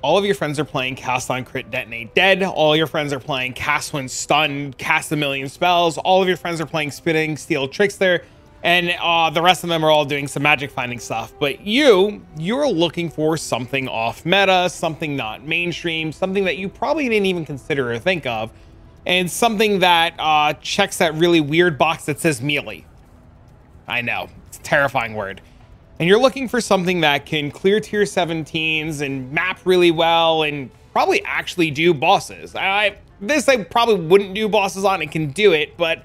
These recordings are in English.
all of your friends are playing Cast on Crit Detonate Dead. All your friends are playing Cast when Stunned, Cast a Million Spells. All of your friends are playing Spitting, Steel Trickster. And the rest of them are all doing some magic finding stuff. But you're looking for something off meta, something not mainstream, something that you probably didn't even consider or think of. And something that checks that really weird box that says melee. I know, it's a terrifying word. And you're looking for something that can clear tier 17s and map really well and probably actually do bosses. This I probably wouldn't do bosses on, it can do it, but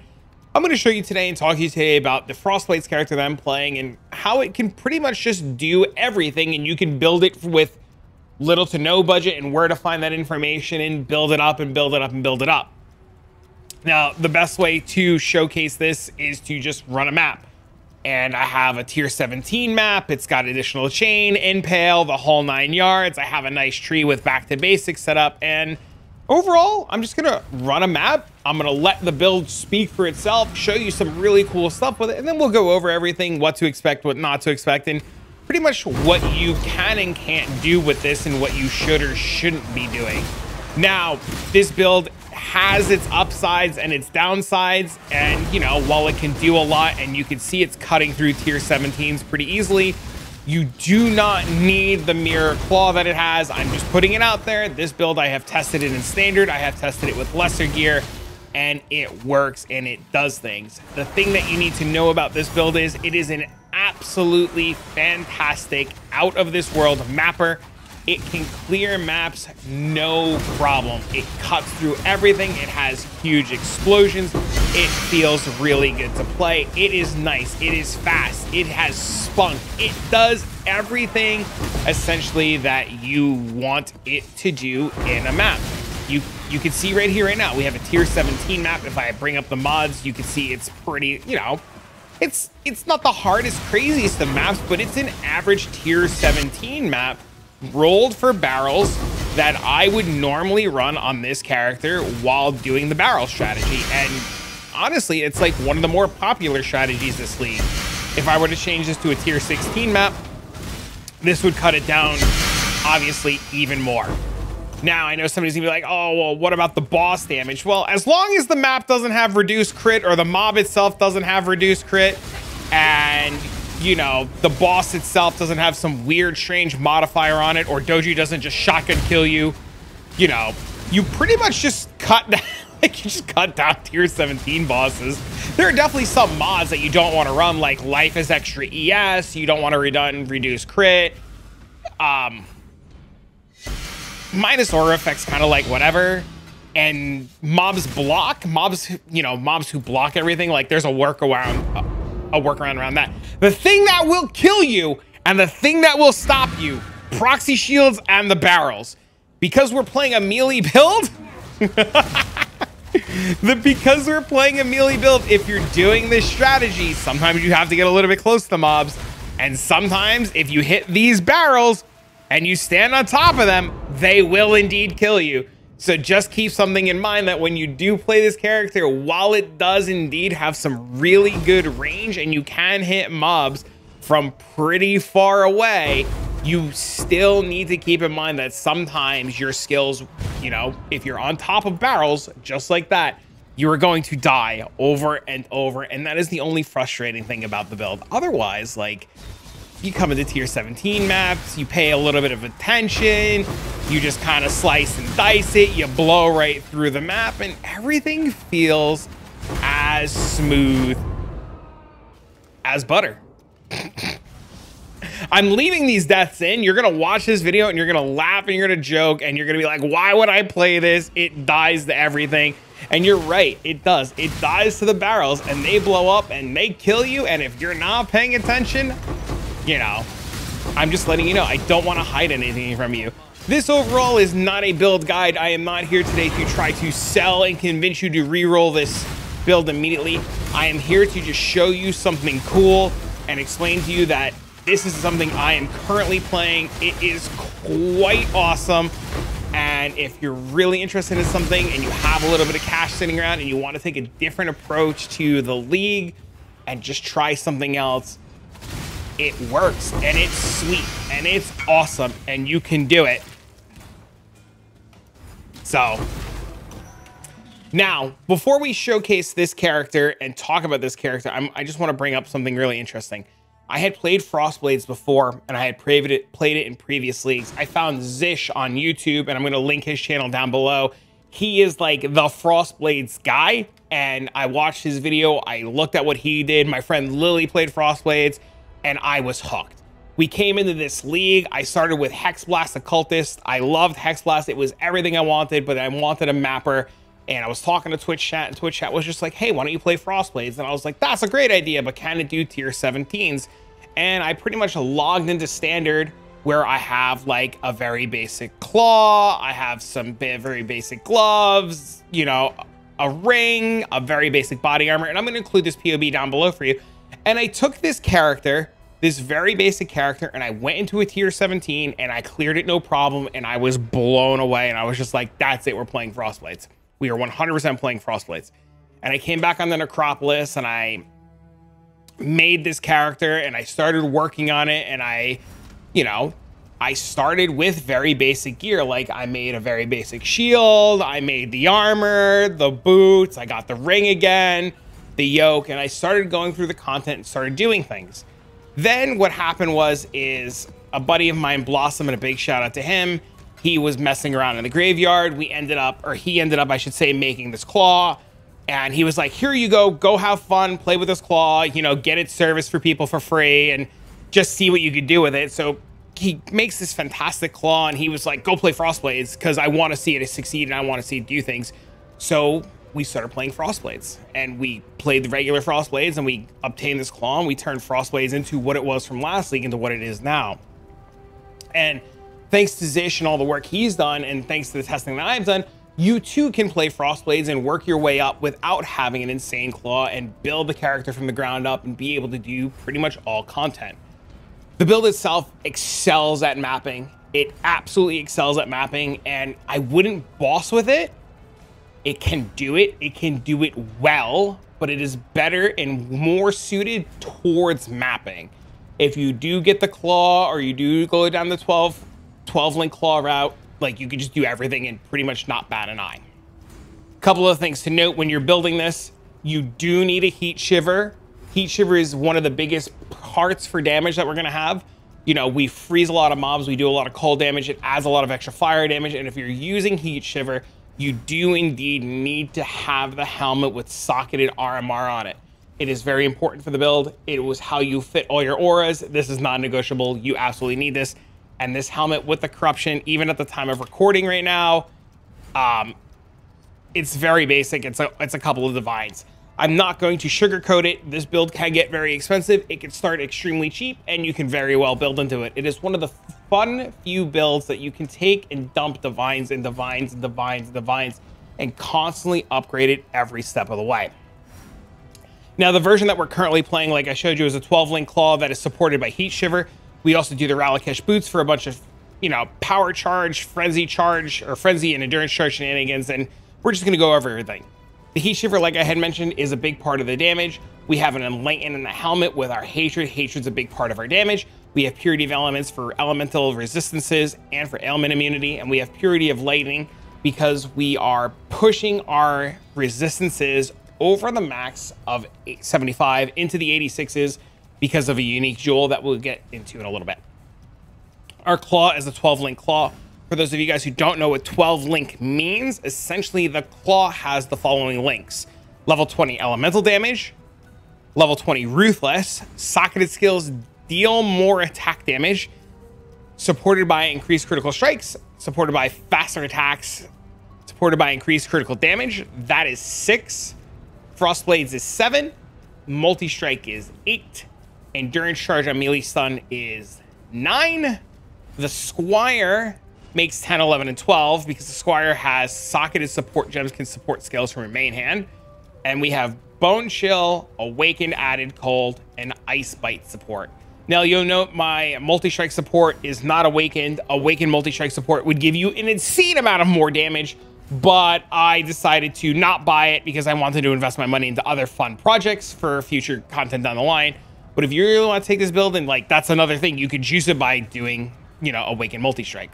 I'm going to show you today and talk to you today about the Frostblades character that I'm playing and how it can pretty much just do everything, and you can build it with little to no budget and where to find that information and build it up and build it up and build it up. Now, the best way to showcase this is to just run a map. And I have a tier 17 map. It's got additional chain, impale, the whole 9 yards. I have a nice tree with back to basics set up. And overall, I'm just gonna run a map. I'm gonna let the build speak for itself, show you some really cool stuff with it, and then we'll go over everything, what to expect, what not to expect, and pretty much what you can and can't do with this and what you should or shouldn't be doing. Now, this build has its upsides and its downsides, and you know, while it can do a lot and you can see it's cutting through tier 17s pretty easily, you do not need the mirror claw that it has. I'm just putting it out there. This build, I have tested it in standard, I have tested it with lesser gear, and it works and it does things. The thing that you need to know about this build is it is an absolutely fantastic out of this world mapper. It can clear maps no problem. It cuts through everything. It has huge explosions. It feels really good to play. It is nice. It is fast. It has spunk. It does everything essentially that you want it to do in a map. You can see right here, right now, we have a tier 17 map. If I bring up the mods, you can see it's pretty, you know, it's not the hardest, craziest of maps, but it's an average tier 17 map rolled for barrels that I would normally run on this character while doing the barrel strategy. And honestly, it's like one of the more popular strategies this league. If I were to change this to a tier 16 map, this would cut it down, obviously, even more. Now, I know somebody's gonna be like, oh, well, what about the boss damage? Well, as long as the map doesn't have reduced crit or the mob itself doesn't have reduced crit, and you know, the boss itself doesn't have some weird, strange modifier on it, or Doji doesn't just shotgun kill you, you know, you pretty much just cut down, like you just cut down tier 17 bosses. There are definitely some mods that you don't want to run, like life is extra ES, you don't want to reduce crit. Minus aura effects, kind of like whatever. And mobs block, you know, mobs who block everything, like there's a workaround around that. The thing that will kill you and the thing that will stop you, proxy shields and the barrels. Because we're playing a melee build, because we're playing a melee build, if you're doing this strategy, sometimes you have to get a little bit close to the mobs. And sometimes if you hit these barrels and you stand on top of them, they will indeed kill you. So just keep something in mind that when you do play this character, while it does indeed have some really good range and you can hit mobs from pretty far away, you still need to keep in mind that sometimes your skills, you know, if you're on top of barrels, just like that, you are going to die over and over. And that is the only frustrating thing about the build. Otherwise, like, you come into tier 17 maps, you pay a little bit of attention, you just kind of slice and dice it, you blow right through the map, and everything feels as smooth as butter. I'm leaving these deaths in. You're gonna watch this video and you're gonna laugh and you're gonna joke and you're gonna be like, why would I play this? It dies to everything. And you're right, it does. It dies to the barrels and they blow up and they kill you, and if you're not paying attention, you know, I'm just letting you know, I don't want to hide anything from you. This overall is not a build guide. I am not here today to try to sell and convince you to re-roll this build immediately. I am here to just show you something cool and explain to you that this is something I am currently playing. It is quite awesome. And if you're really interested in something and you have a little bit of cash sitting around and you want to take a different approach to the league and just try something else, it works and it's sweet and it's awesome and you can do it. So now, before we showcase this character and talk about this character, I just want to bring up something really interesting. I had played Frostblades before, and I had played it in previous leagues. I found Zish on YouTube, and I'm going to link his channel down below. He is like the Frostblades guy, and I watched his video. I looked at what he did. My friend Lily played Frostblades, and I was hooked. We came into this league. I started with Hexblast Occultist. I loved Hexblast. It was everything I wanted, but I wanted a mapper. And I was talking to Twitch chat, and Twitch chat was just like, hey, why don't you play Frostblades? And I was like, that's a great idea, but can it do tier 17s? And I pretty much logged into standard, where I have like a very basic claw. I have some very basic gloves, you know, a ring, a very basic body armor. And I'm going to include this POB down below for you. And I took this character, this very basic character, and I went into a tier 17 and I cleared it no problem. And I was blown away. And I was just like, that's it. We're playing Frostblades. We are 100% playing Frostblades. And I came back on the Necropolis and I made this character and I started working on it. And I started with very basic gear. Like I made a very basic shield. I made the armor, the boots. I got the ring again, the yoke. And I started going through the content and started doing things. Then what happened is a buddy of mine, Blossom, and a big shout out to him. He was messing around in the graveyard. He ended up, I should say, making this claw. And he was like, here you go have fun, play with this claw, you know, get it serviced for people for free and just see what you could do with it. So he makes this fantastic claw and he was like, go play Frostblades because I want to see it succeed and I want to see it do things. So we started playing Frostblades and we played the regular Frostblades and we obtained this claw and we turned Frostblades into what it was from last league into what it is now. And thanks to Zish and all the work he's done, and thanks to the testing that I've done, you too can play Frostblades and work your way up without having an insane claw and build the character from the ground up and be able to do pretty much all content. The build itself excels at mapping. It absolutely excels at mapping, and I wouldn't boss with it. It can do it. It can do it well, but it is better and more suited towards mapping. If you do get the claw or you do go down the 12 link claw route, like you can just do everything and pretty much not bat an eye. Couple of things to note when you're building this, you do need a heat shiver. Heat shiver is one of the biggest parts for damage that we're going to have. You know, we freeze a lot of mobs, we do a lot of cold damage, it adds a lot of extra fire damage, and if you're using heat shiver, you do indeed need to have the helmet with socketed RMR on it. It is very important for the build. It was how you fit all your auras. This is non-negotiable. You absolutely need this. And this helmet with the corruption, even at the time of recording right now, it's very basic. It's a couple of divines. I'm not going to sugarcoat it. This build can get very expensive. It can start extremely cheap, and you can very well build into it. It is one of the fun few builds that you can take and dump divines and divines and divines and divines and constantly upgrade it every step of the way. Now, the version that we're currently playing, like I showed you, is a 12-link claw that is supported by Heat Shiver. We also do the Ralakesh boots for a bunch of, you know, power charge, frenzy charge, or frenzy and endurance charge shenanigans, and we're just going to go over everything. The Heat Shiver, like I had mentioned, is a big part of the damage. We have an Enlighten in the helmet with our Hatred. Hatred's a big part of our damage. We have Purity of Elements for elemental resistances and for ailment immunity, and we have Purity of Lightning because we are pushing our resistances over the max of 75 into the 86s because of a unique jewel that we'll get into in a little bit. Our claw is a 12-link claw. For those of you guys who don't know what 12-link means, essentially the claw has the following links. Level 20 elemental damage, level 20 ruthless, socketed skills deal more attack damage, supported by increased critical strikes, supported by faster attacks, supported by increased critical damage. That is 6. Frostblades is 7. Multi-strike is 8. Endurance charge on melee stun is 9. The Squire makes 10, 11, and 12 because the Squire has socketed support gems, can support skills from her main hand. And we have Bone Chill, Awakened, Added Cold, and Ice Bite support. Now, you'll note my multi-strike support is not awakened. Awakened multi-strike support would give you an insane amount of more damage, but I decided to not buy it because I wanted to invest my money into other fun projects for future content down the line. But if you really want to take this build, and like that's another thing, you could juice it by doing, you know, Awakened multi-strike.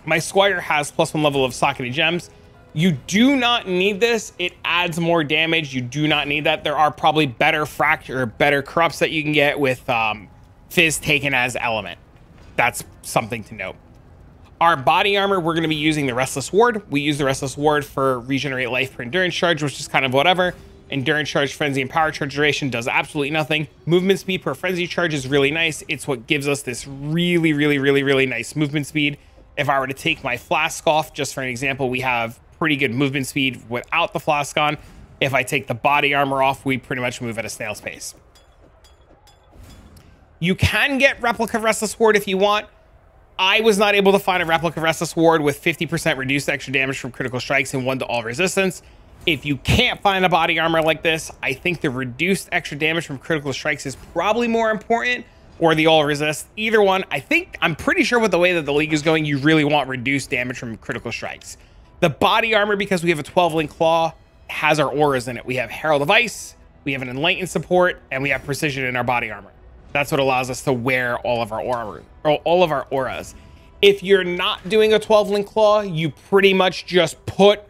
My Squire has +1 level of socketed gems. You do not need this. It adds more damage. You do not need that. There are probably better fracture or better corrupts that you can get with Fizz taken as element. That's something to note. Our body armor, we're going to be using the Restless Ward. We use the Restless Ward for regenerate life per endurance charge, which is kind of whatever. Endurance charge, frenzy, and power charge duration does absolutely nothing. Movement speed per frenzy charge is really nice. It's what gives us this really, really, really, really nice movement speed. If I were to take my flask off, just for an example, we have pretty good movement speed without the flask on. If I take the body armor off, we pretty much move at a snail's pace. You can get replica Restless Ward if you want. I was not able to find a replica Restless Ward with 50% reduced extra damage from critical strikes and 1 to all resistance. If you can't find a body armor like this, I think the reduced extra damage from critical strikes is probably more important, or the all resist. Either one. I'm pretty sure with the way that the league is going, you really want reduced damage from critical strikes. The body armor, because we have a 12-link claw, has our auras in it. We have Herald of Ice, we have an Enlightened support, and we have precision in our body armor. That's what allows us to wear all of our armor, or all of our auras. If you're not doing a 12-link claw, you pretty much just put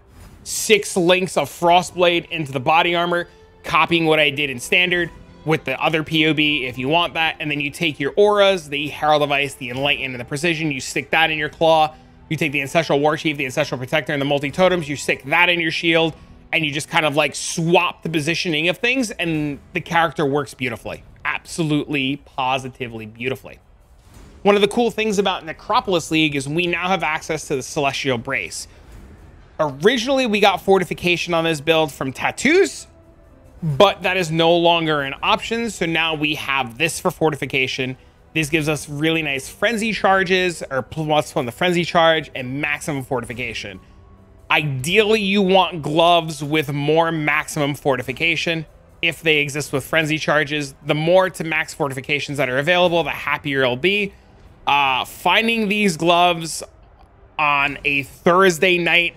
6 links of Frostblade into the body armor, copying what I did in standard with the other POB if you want that. And then you take your auras, the Herald of Ice, the Enlightened, and the Precision, you stick that in your claw. You take the Ancestral War Chief, the Ancestral Protector, and the multi-totems, you stick that in your shield, and you just kind of like swap the positioning of things, and the character works beautifully. Absolutely, positively beautifully. One of the cool things about Necropolis League is we now have access to the Celestial Brace. Originally, we got fortification on this build from tattoos, but that is no longer an option. So now we have this for fortification. This gives us really nice frenzy charges, or +1 the frenzy charge, and maximum fortification. Ideally, you want gloves with more maximum fortification. If they exist with frenzy charges, the more to max fortifications that are available, the happier it'll be. Finding these gloves on a Thursday night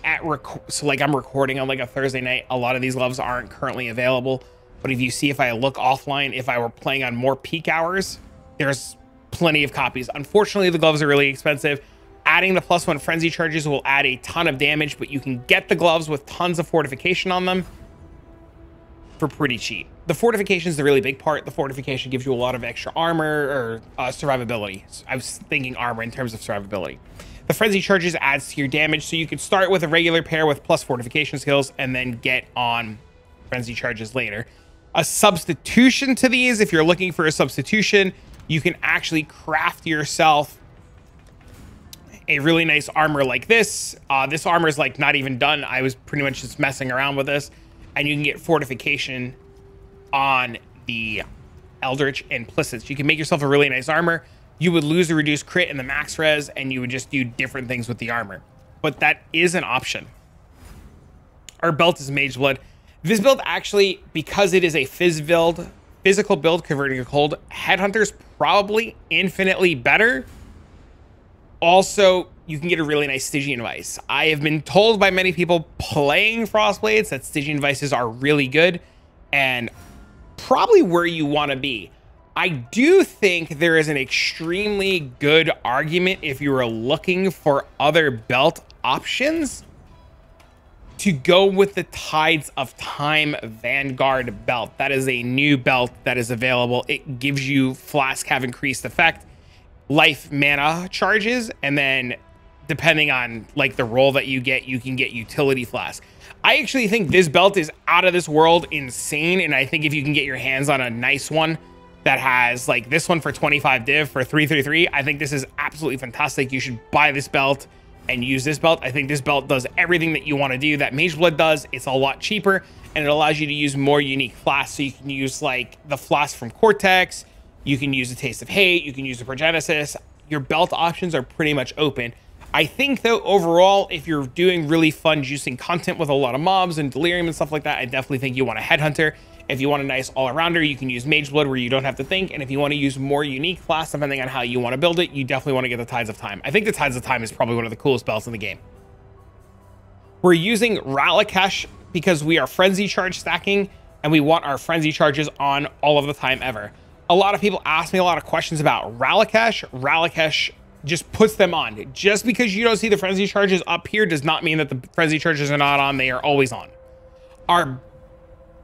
so like I'm recording on like a Thursday night, a lot of these gloves aren't currently available. But if you see, if I look offline, if I were playing on more peak hours, there's plenty of copies. Unfortunately, the gloves are really expensive. Adding the +1 frenzy charges will add a ton of damage, but you can get the gloves with tons of fortification on them for pretty cheap. The fortification is the really big part. The fortification gives you a lot of extra armor or survivability. I was thinking armor in terms of survivability. The frenzy charges adds to your damage, so you could start with a regular pair with plus fortification skills and then get on frenzy charges later. A substitution to these, if you're looking for a substitution, you can actually craft yourself a really nice armor like this. This armor is like not even done. I was pretty much just messing around with this, and you can get fortification on the Eldritch Implicits. You can make yourself a really nice armor. You would lose the reduced crit and the max res, and you would just do different things with the armor. But that is an option. Our belt is Mage Blood. This build actually, because it is a physical build converting a cold, Headhunter's probably infinitely better. Also, you can get a really nice Stygian Vice. I have been told by many people playing Frostblades that Stygian Vices are really good and probably where you want to be. I do think there is an extremely good argument if you are looking for other belt options to go with the Tides of Time Vanguard belt. That is a new belt that is available. It gives you Flask have increased effect, life mana charges, and then depending on like the role that you can get utility Flask. I actually think this belt is out of this world insane, and I think if you can get your hands on a nice one that has like this one for 25 div for 333, I think this is absolutely fantastic. You should buy this belt and use this belt. I think this belt does everything that you want to do that Mage Blood does. It's a lot cheaper, and it allows you to use more unique flasks. So you can use like the flask from Cortex, you can use the Taste of Hate, you can use the Progenesis. Your belt options are pretty much open. I think though, overall, if you're doing really fun juicing content with a lot of mobs and delirium and stuff like that, I definitely think you want a Headhunter. If you want a nice all-arounder, you can use Mage Blood where you don't have to think. And if you want to use more unique flasks, depending on how you want to build it, you definitely want to get the Tides of Time. I think the Tides of Time is probably one of the coolest belts in the game. We're using Ralakesh because we are frenzy charge stacking, and we want our frenzy charges on all of the time ever. A lot of people ask me a lot of questions about Ralakesh. Ralakesh just puts them on. Just because you don't see the frenzy charges up here does not mean that the frenzy charges are not on. They are always on. Our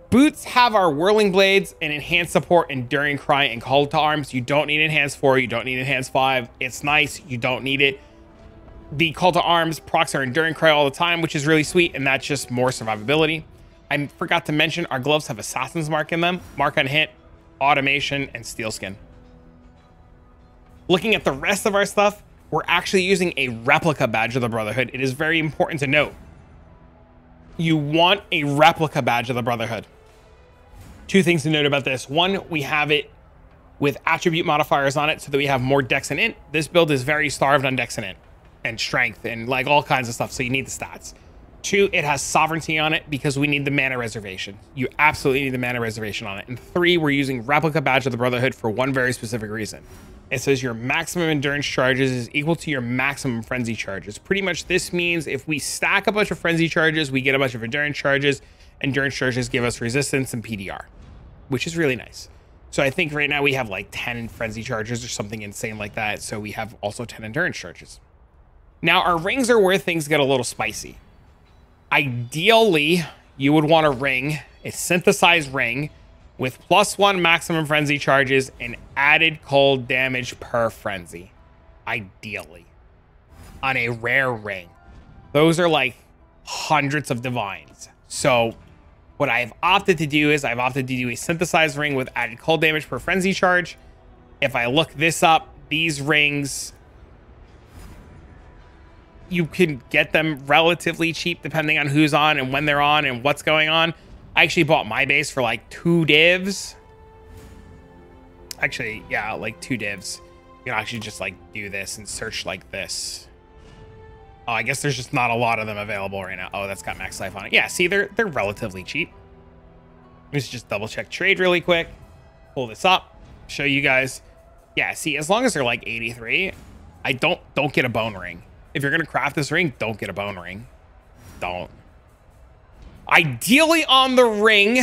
boots have our whirling blades and enhanced support, enduring cry, and call to arms. You don't need enhanced 4. You don't need enhanced 5. It's nice. You don't need it. The call to arms procs our enduring cry all the time, which is really sweet, and that's just more survivability. I forgot to mention our gloves have assassin's mark in them, mark on hit, automation, and steel skin. Looking at the rest of our stuff, we're actually using a replica badge of the Brotherhood. It is very important to note. You want a replica badge of the Brotherhood. 2 things to note about this. 1, we have it with attribute modifiers on it so that we have more dex and int. This build is very starved on dex and int and strength and like all kinds of stuff, so you need the stats. 2, it has sovereignty on it because we need the mana reservation. You absolutely need the mana reservation on it. And 3, we're using replica badge of the Brotherhood for one very specific reason. It says your maximum endurance charges is equal to your maximum frenzy charges. Pretty much this means if we stack a bunch of frenzy charges, we get a bunch of endurance charges. Endurance charges give us resistance and PDR, which is really nice. So I think right now we have like 10 frenzy charges or something insane like that. So we have also 10 endurance charges. Now our rings are where things get a little spicy. Ideally, you would want a ring, a synthesized ring, with +1 maximum frenzy charges and added cold damage per frenzy. Ideally. On a rare ring. Those are like hundreds of divines. So what I've opted to do is I've opted to do a synthesized ring with added cold damage per frenzy charge. If I look this up, these rings, you can get them relatively cheap depending on who's on and when they're on and what's going on. I actually bought my base for like 2 divs. Actually, yeah, like 2 divs. You can actually just like do this and search like this. Oh, I guess there's just not a lot of them available right now. Oh, that's got max life on it. Yeah, see, they're relatively cheap. Let's just double check trade really quick. Pull this up, show you guys. Yeah, see, as long as they're like 83, I don't get a bone ring. If you're gonna craft this ring, don't get a bone ring. Don't. Ideally on the ring,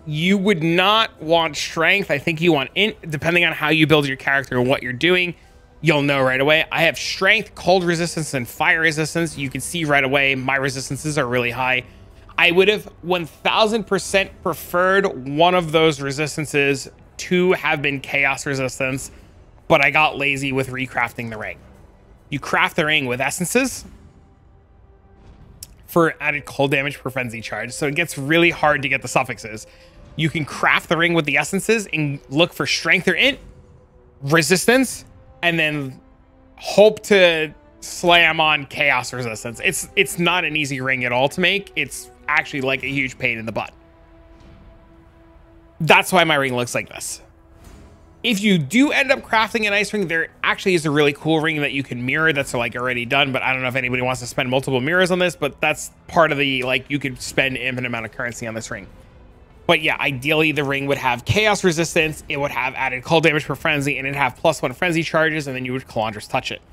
you would not want strength. I think you want int, depending on how you build your character and what you're doing. You'll know right away. I have strength, cold resistance, and fire resistance. You can see right away my resistances are really high. I would have 1000% preferred one of those resistances to have been chaos resistance, but I got lazy with recrafting the ring. You craft the ring with essences for added cold damage per frenzy charge, so it gets really hard to get the suffixes. You can craft the ring with the essences and look for strength or int, resistance, and then hope to slam on chaos resistance. It's not an easy ring at all to make. It's actually like a huge pain in the butt. That's why my ring looks like this. If you do end up crafting an ice ring, there actually is a really cool ring that you can mirror that's like already done, but I don't know if anybody wants to spend multiple mirrors on this, but that's part of the, like, you could spend an infinite amount of currency on this ring. But yeah, ideally the ring would have chaos resistance, it would have added cold damage per frenzy, and it'd have +1 frenzy charges, and then you would Calandrus touch it.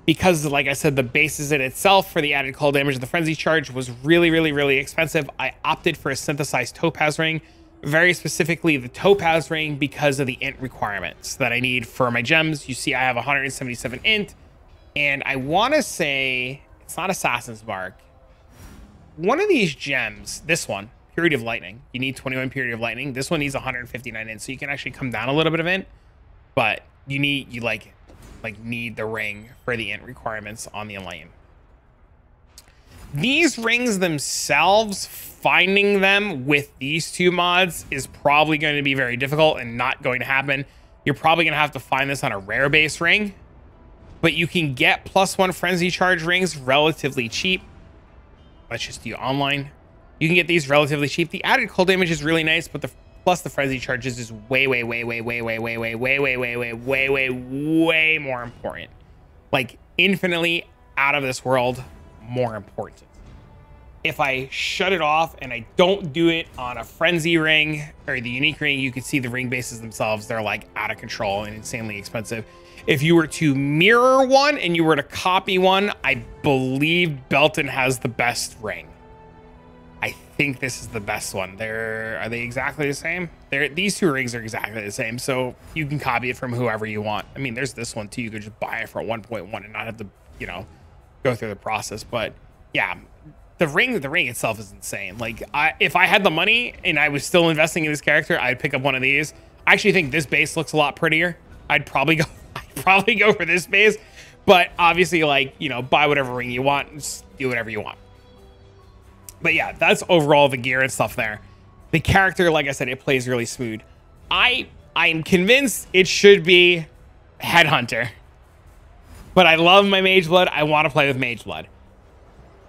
Because, like I said, the basis in itself for the added cold damage of the frenzy charge was really, really, really expensive. I opted for a synthesized topaz ring. Very specifically the topaz ring because of the int requirements that I need for my gems. You see I have 177 int, and I want to say it's not Assassin's Mark. One of these gems, this one, Purity of Lightning, you need 21 Purity of Lightning. This one needs 159 int, so you can actually come down a little bit of int, but you need the ring for the int requirements on the Enlighten. These rings themselves, finding them with these 2 mods is probably going to be very difficult and not going to happen. You're probably going to have to find this on a rare base ring, but you can get +1 frenzy charge rings relatively cheap. Let's just do online. You can get these relatively cheap. The added cold damage is really nice, but the plus the frenzy charges is way more important. Like infinitely out of this world more important. If I shut it off and I don't do it on a frenzy ring or the unique ring, you can see the ring bases themselves. They're like out of control and insanely expensive. If you were to mirror one and you were to copy one, I believe Belton has the best ring. I think this is the best one. Are they exactly the same? These two rings are exactly the same, so you can copy it from whoever you want. I mean, there's this one too. You could just buy it for 1.1 and not have to, you know, go through the process. But yeah, the ring itself is insane. Like, if I had the money and I was still investing in this character, I'd pick up one of these. I actually think this base looks a lot prettier. I'd probably go for this base, but obviously, like, you know, buy whatever ring you want and just do whatever you want. But yeah, that's overall the gear and stuff there. The character, like I said, it plays really smooth. I am convinced it should be Headhunter, but I love my Mage Blood. I want to play with Mage Blood.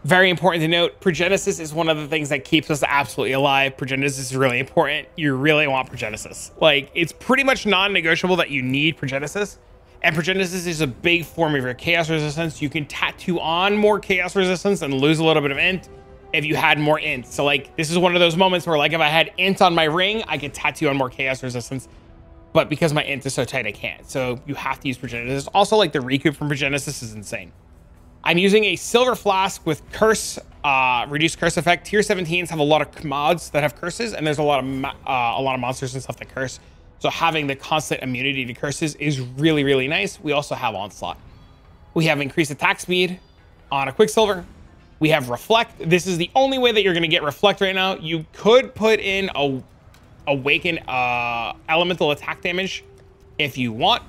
Very important to note, Progenesis is one of the things that keeps us absolutely alive. Progenesis is really important. You really want Progenesis. Like, it's pretty much non-negotiable that you need Progenesis. And Progenesis is a big form of your Chaos Resistance. You can tattoo on more Chaos Resistance and lose a little bit of Int if you had more Int. So, like, this is one of those moments where, like, if I had Int on my ring, I could tattoo on more Chaos Resistance. But because my Int is so tight, I can't. So you have to use Progenesis. Also, like, the recoup from Progenesis is insane. I'm using a Silver Flask with Curse, reduced Curse effect. Tier 17s have a lot of mods that have curses, and there's a lot of monsters and stuff that curse. So having the constant immunity to curses is really, really nice. We also have Onslaught. We have increased attack speed on a Quicksilver. We have Reflect. This is the only way that you're going to get Reflect right now. You could put in a Awaken elemental attack damage if you want,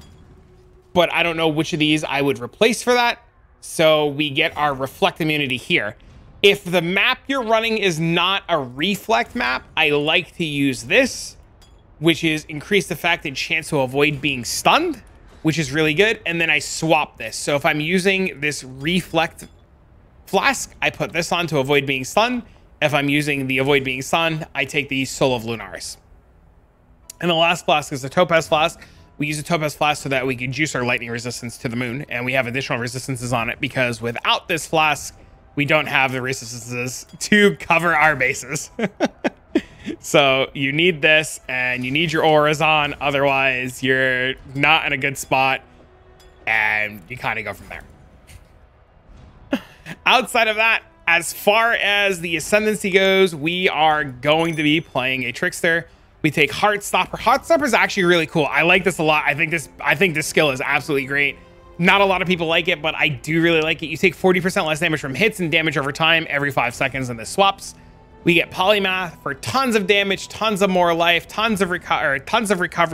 but I don't know which of these I would replace for that. So we get our Reflect immunity here. If the map you're running is not a Reflect map, I like to use this, which is increased effect and chance to avoid being stunned, which is really good. And then I swap this. So if I'm using this Reflect Flask, I put this on to avoid being stunned. If I'm using the avoid being stunned, I take the Soul of Lunaris. And the last flask is the Topaz Flask. We use a Topaz Flask so that we can juice our lightning resistance to the moon, and we have additional resistances on it because without this flask, we don't have the resistances to cover our bases. So you need this, and you need your auras on, otherwise you're not in a good spot, and you kind of go from there. Outside of that, as far as the Ascendancy goes, we are going to be playing a Trickster. We take Heartstopper. Heartstopper is actually really cool. I like this a lot. I think this skill is absolutely great. Not a lot of people like it, but I do really like it. You take 40% less damage from hits and damage over time every 5 seconds, and this swaps. We get Polymath for tons of damage, tons of more life, tons of recovery,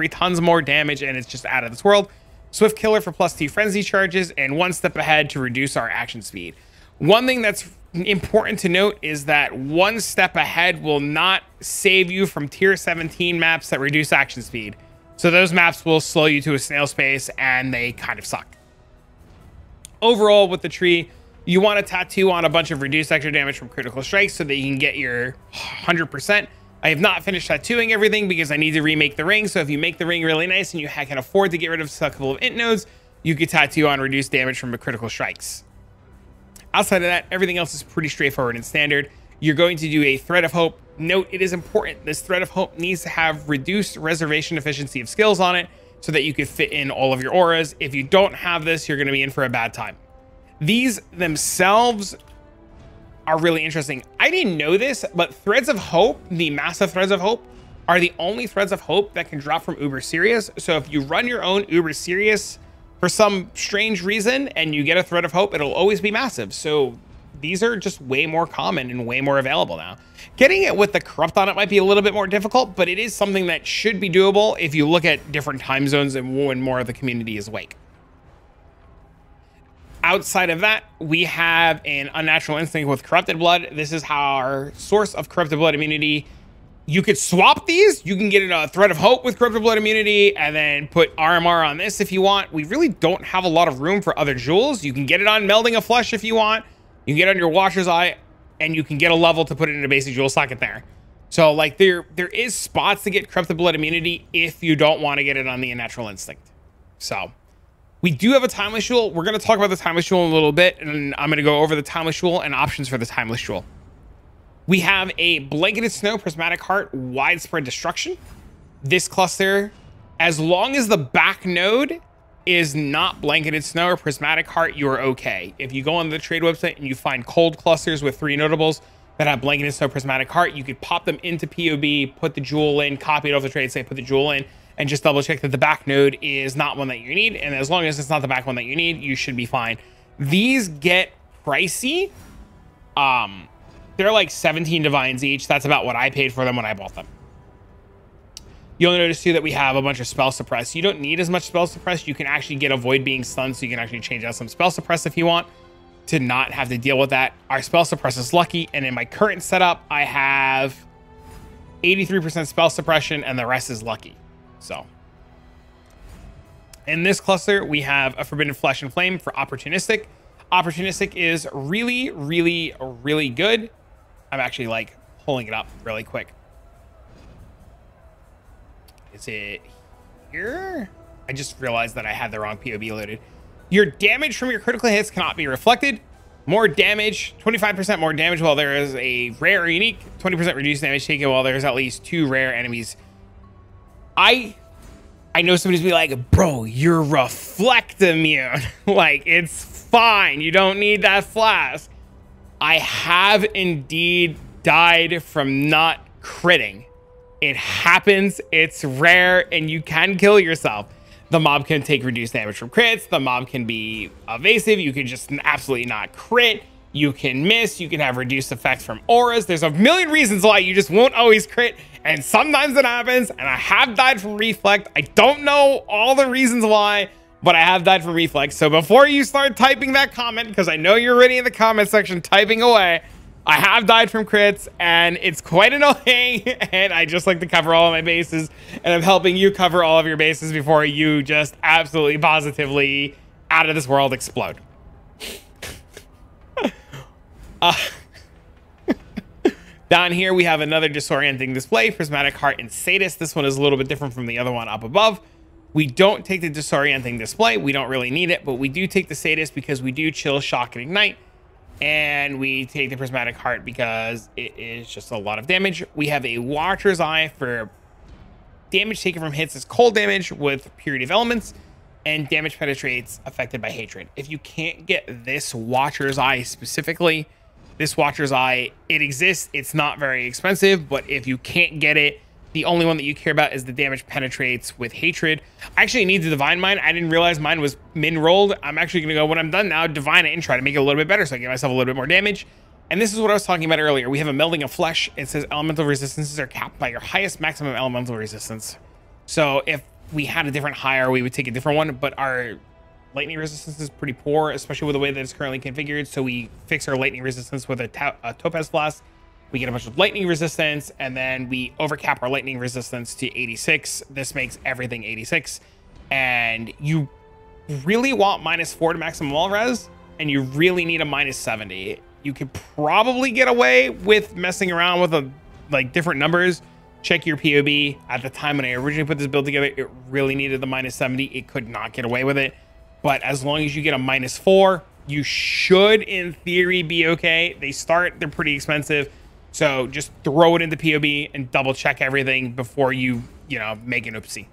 tons more damage, and it's just out of this world. Swift Killer for +2 frenzy charges, and 1 step ahead to reduce our action speed. One thing that's important to note is that 1 step ahead will not save you from tier 17 maps that reduce action speed. So those maps will slow you to a snail's pace, and they kind of suck. Overall, with the tree, you want to tattoo on a bunch of reduced extra damage from critical strikes so that you can get your 100%. I have not finished tattooing everything because I need to remake the ring. So if you make the ring really nice and you can afford to get rid of a couple of int nodes, you could tattoo on reduced damage from the critical strikes. Outside of that, everything else is pretty straightforward and standard. You're going to do a Thread of Hope. Note, it is important. This Thread of Hope needs to have reduced reservation efficiency of skills on it so that you can fit in all of your auras. If you don't have this, you're going to be in for a bad time. These themselves are really interesting. I didn't know this, but Threads of Hope, the massive Threads of Hope, are the only Threads of Hope that can drop from Uber Serious. So if you run your own Uber Serious for some strange reason and you get a Thread of Hope, it'll always be massive. So these are just way more common and way more available now. Getting it with the Corrupt on it might be a little bit more difficult, but it is something that should be doable if you look at different time zones and when more of the community is awake. Outside of that, we have an Unnatural Instinct with Corrupted Blood. This is our source of Corrupted Blood immunity. You could swap these. You can get a Thread of Hope with Corrupted Blood immunity and then put RMR on this if you want. We really don't have a lot of room for other jewels. You can get it on Melding of Flesh if you want. You can get it on your Washer's Eye, and you can get a level to put it in a basic jewel socket there. So like there is spots to get Corrupted Blood immunity if you don't want to get it on the Unnatural Instinct. So we do have a Timeless Jewel. We're going to talk about the Timeless Jewel in a little bit, and I'm going to go over the Timeless Jewel and options for the Timeless Jewel. We have a Blanketed Snow, Prismatic Heart, Widespread Destruction. This cluster, as long as the back node is not Blanketed Snow or Prismatic Heart, you're okay. If you go on the trade website and you find cold clusters with 3 notables, that have Blanket and Snow Prismatic Heart. You could pop them into POB, put the jewel in, copy it off the trade site, put the jewel in, and just double check that the back node is not one that you need. And as long as it's not the back one that you need, you should be fine. These get pricey. They're like 17 divines each. That's about what I paid for them when I bought them. You'll notice too that we have a bunch of spell suppress. You don't need as much spell suppress. You can actually get avoid being stunned, so you can actually change out some spell suppress if you want to not have to deal with that. Our spell suppress is lucky, and in my current setup, I have 83% spell suppression, and the rest is lucky. So in this cluster, we have a Forbidden Flesh and Flame for opportunistic. Opportunistic is really, really, really good. I'm actually like pulling it up really quick. Is it here? I just realized that I had the wrong POB loaded. Your damage from your critical hits cannot be reflected. More damage, 25% more damage while there is a rare or unique, 20% reduced damage taken while there's at least 2 rare enemies. I know somebody's be like, bro, you're reflect immune. Like, it's fine. You don't need that flask. I have indeed died from not critting. It happens, it's rare, and you can kill yourself. The mob can take reduced damage from crits. The mob can be evasive. You can just absolutely not crit. You can miss. You can have reduced effects from auras. There's a million reasons why you just won't always crit. And sometimes it happens. And I have died from reflect. I don't know all the reasons why, but I have died from reflect. So before you start typing that comment, because I know you're already in the comment section typing away, I have died from crits, and it's quite annoying, and I just like to cover all of my bases, and I'm helping you cover all of your bases before you just absolutely positively out of this world explode. Down here, we have another disorienting display, Prismatic Heart and Sadist. This one is a little bit different from the other one up above. We don't take the disorienting display. We don't really need it, but we do take the Sadist because we do chill, shock, and ignite. And we take the Prismatic Heart because it is just a lot of damage. We have a Watcher's Eye for damage taken from hits as cold damage with Purity of Elements, and damage penetrates affected by hatred. If you can't get this Watcher's Eye specifically, this Watcher's Eye, it exists. It's not very expensive, but if you can't get it, the only one that you care about is the damage penetrates with hatred. I actually need to divine mine. I didn't realize mine was min rolled. I'm actually going to go, when I'm done now, divine it and try to make it a little bit better so I get myself a little bit more damage. And this is what I was talking about earlier. We have a Melding of Flesh. It says elemental resistances are capped by your highest maximum elemental resistance. So if we had a different higher, we would take a different one, but our lightning resistance is pretty poor, especially with the way that it's currently configured. So we fix our lightning resistance with a Topaz Flask. We get a bunch of lightning resistance, and then we overcap our lightning resistance to 86. This makes everything 86. And you really want -4 to maximum wall res, and you really need a -70. You could probably get away with messing around with like different numbers. Check your POB. At the time when I originally put this build together, it really needed the -70. It could not get away with it. But as long as you get a -4, you should, in theory, be okay. They're pretty expensive. So just throw it into POB and double check everything before you make an oopsie.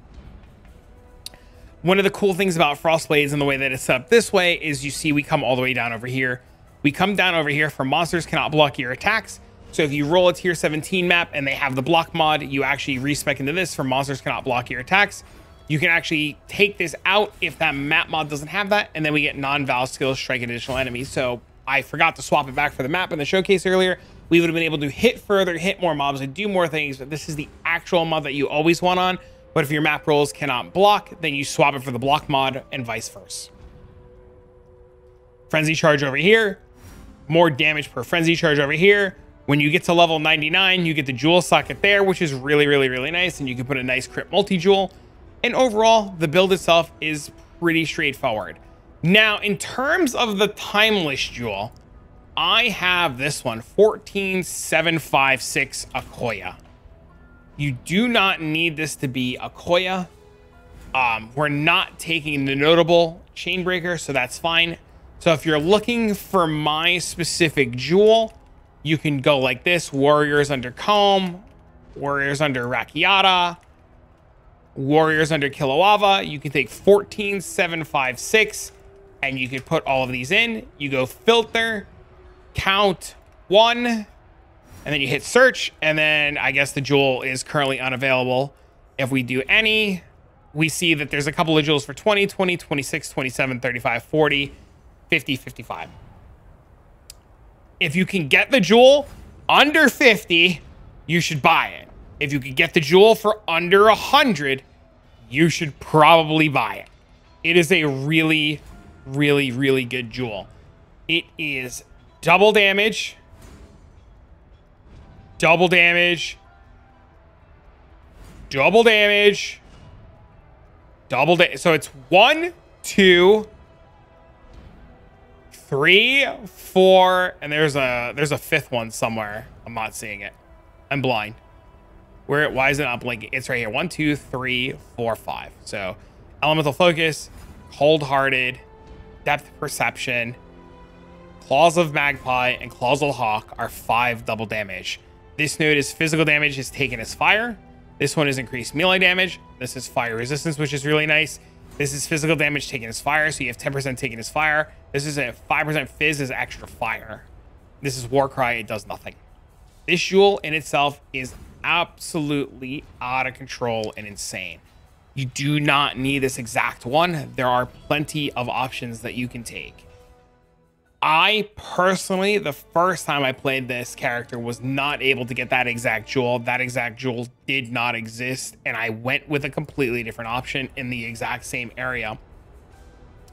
One of the cool things about Frostblades and the way that it's set up this way is you see we come all the way down over here. We come down over here for monsters cannot block your attacks. So if you roll a tier 17 map and they have the block mod, you actually respec into this for monsters cannot block your attacks. You can actually take this out if that map mod doesn't have that, and then we get non-val skills strike additional enemies. So I forgot to swap it back for the map in the showcase earlier. We would have been able to hit further, hit more mobs, and do more things, but this is the actual mod that you always want on. But if your map rolls cannot block, then you swap it for the block mod and vice versa. Frenzy charge over here, more damage per frenzy charge over here. When you get to level 99, you get the jewel socket there, which is really, really, really nice, and you can put a nice crit multi-jewel. And overall, the build itself is pretty straightforward. Now, in terms of the timeless jewel, I have this one, 14756 Akoya. You do not need this to be Akoya. We're not taking the notable Chainbreaker, so that's fine. So if you're looking for my specific jewel, you can go like this: Warriors under Calm, Warriors under Rakiata, Warriors under Kilowava. You can take 14756 and you can put all of these in. You go filter, count 1, and then you hit search, and then I guess the jewel is currently unavailable. If we do any, we see that there's a couple of jewels for 20, 20, 26, 27, 35, 40, 50, 55. If you can get the jewel under 50, you should buy it. If you can get the jewel for under 100, you should probably buy it. It is a really, really, really good jewel. It is double damage, double damage, double damage, double damage. So it's 1, 2, 3, 4, and there's a fifth one somewhere. I'm not seeing it. I'm blind. Why is it not blinking? It's right here. 1, 2, 3, 4, 5. So elemental focus, cold-hearted, depth perception, claws of magpie, and claws of hawk are 5 double damage. This node is physical damage is taken as fire. This one is increased melee damage. This is fire resistance, which is really nice. This is physical damage taken as fire, so you have 10% taken as fire. This is a 5% fizz as extra fire. This is Warcry, it does nothing. This jewel in itself is absolutely out of control and insane. You do not need this exact one. There are plenty of options that you can take. I personally, the first time I played this character, was not able to get that exact jewel. That exact jewel did not exist, and I went with a completely different option in the exact same area.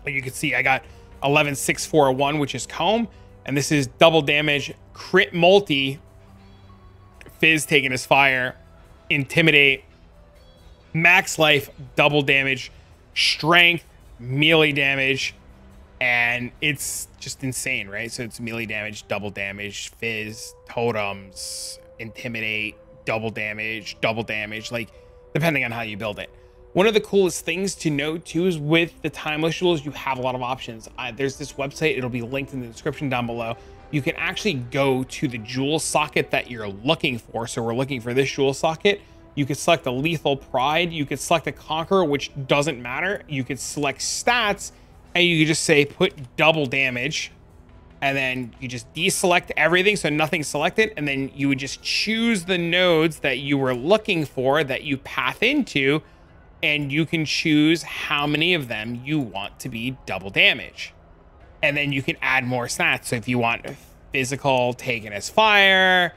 But you can see I got 11,641, which is comb, and this is double damage, crit multi, fizz taken as fire, intimidate, max life, double damage, strength, melee damage, and it's just insane, right? So it's melee damage, double damage, fizz, totems, intimidate, double damage, like depending on how you build it. One of the coolest things to note too is with the timeless jewels, you have a lot of options. There's this website, it'll be linked in the description down below. You can actually go to the jewel socket that you're looking for. So we're looking for this jewel socket. You could select a lethal pride. You could select a conqueror, which doesn't matter. You could select stats, and you could just say put double damage, and then you just deselect everything so nothing's selected, and then you would just choose the nodes that you were looking for that you path into, and you can choose how many of them you want to be double damage. And then you can add more stats. So if you want physical taken as fire,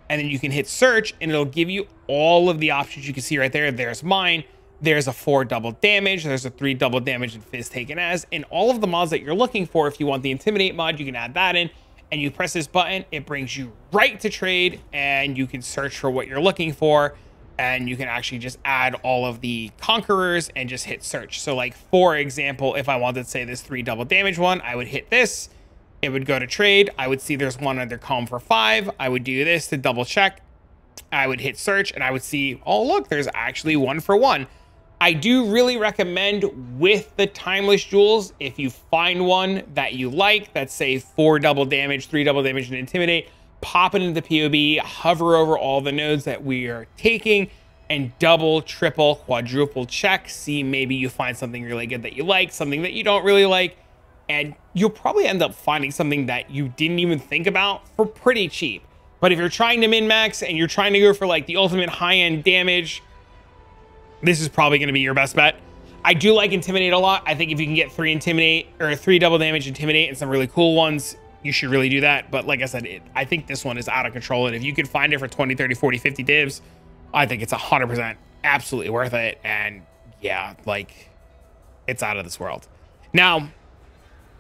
and then you can hit search and it'll give you all of the options you can see right there. There's mine. There's a 4 double damage. There's a 3 double damage and fizz taken as, and all of the mods that you're looking for. If you want the intimidate mod, you can add that in, and you press this button, it brings you right to trade, and you can search for what you're looking for, and you can actually just add all of the conquerors and just hit search. So like, for example, if I wanted to say this 3 double damage one, I would hit this, it would go to trade. I would see there's one under comb for 5. I would do this to double check. I would hit search and I would see, oh, look, there's actually 1 for 1. I do really recommend with the timeless jewels, if you find one that you like, that's say 4 double damage, 3 double damage and intimidate, pop it into the POB, hover over all the nodes that we are taking, and double, triple, quadruple check. See, maybe you find something really good that you like, something that you don't really like, and you'll probably end up finding something that you didn't even think about for pretty cheap. But if you're trying to min-max and you're trying to go for like the ultimate high-end damage, this is probably going to be your best bet. I do like Intimidate a lot. I think if you can get 3 Intimidate or 3 double damage Intimidate and some really cool ones, you should really do that. But like I said, I think this one is out of control. And if you could find it for 20, 30, 40, 50 divs, I think it's 100% absolutely worth it. And yeah, like it's out of this world. Now,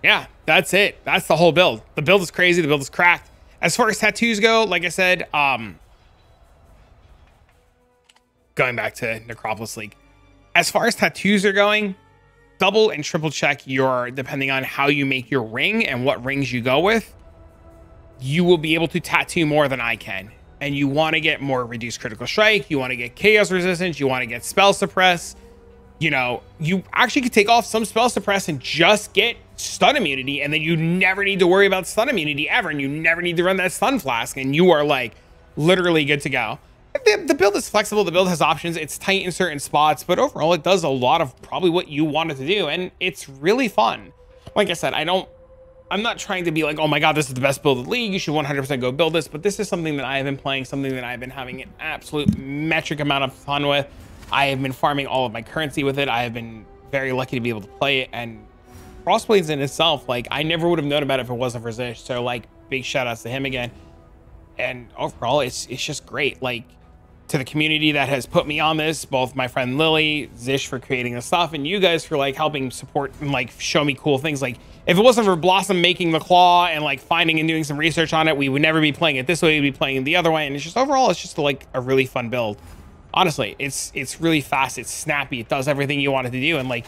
yeah, that's it. That's the whole build. The build is crazy. The build is cracked. As far as tattoos go, like I said, going back to Necropolis League, as far as tattoos are going, double and triple check your, depending on how you make your ring and what rings you go with, you will be able to tattoo more than I can. And you want to get more reduced critical strike, you want to get chaos resistance, you want to get spell suppress. You know, you actually could take off some spell suppress and just get stun immunity, and then you never need to worry about stun immunity ever, and you never need to run that stun flask, and you are like literally good to go. The build is flexible, the build has options, it's tight in certain spots, but overall it does a lot of probably what you wanted to do, and it's really fun. Like I said, I don't I'm not trying to be like, oh my God, this is the best build of the league, you should 100% go build this. But this is something that I have been playing, something that I've been having an absolute metric amount of fun with. I have been farming all of my currency with it. I have been very lucky to be able to play it. And Frostblades in itself, like, I never would have known about it if it wasn't for Zish. So like, big shout outs to him again. And overall, it's just great. Like, to the community that has put me on this, both my friend Lily, Zish for creating the stuff, and you guys for like helping support and like show me cool things. Like, if it wasn't for Blossom making the claw and like finding and doing some research on it, we would never be playing it this way. We'd be playing it the other way. And it's just overall, it's just like a really fun build. Honestly, it's really fast. It's snappy. It does everything you want it to do. And like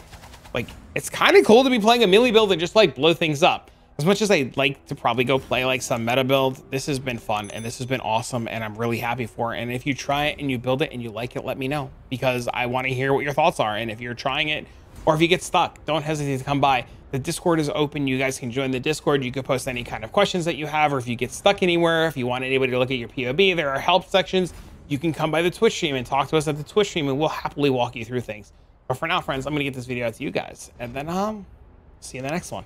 it's kind of cool to be playing a melee build and just like blow things up. As much as I'd like to probably go play like some meta build, this has been fun and this has been awesome and I'm really happy for it. And if you try it and you build it and you like it, let me know, because I want to hear what your thoughts are. And if you're trying it or if you get stuck, don't hesitate to come by. The Discord is open. You guys can join the Discord. You can post any kind of questions that you have, or if you get stuck anywhere, if you want anybody to look at your POB, there are help sections. You can come by the Twitch stream and talk to us at the Twitch stream and we'll happily walk you through things. But for now, friends, I'm going to get this video out to you guys and then see you in the next one.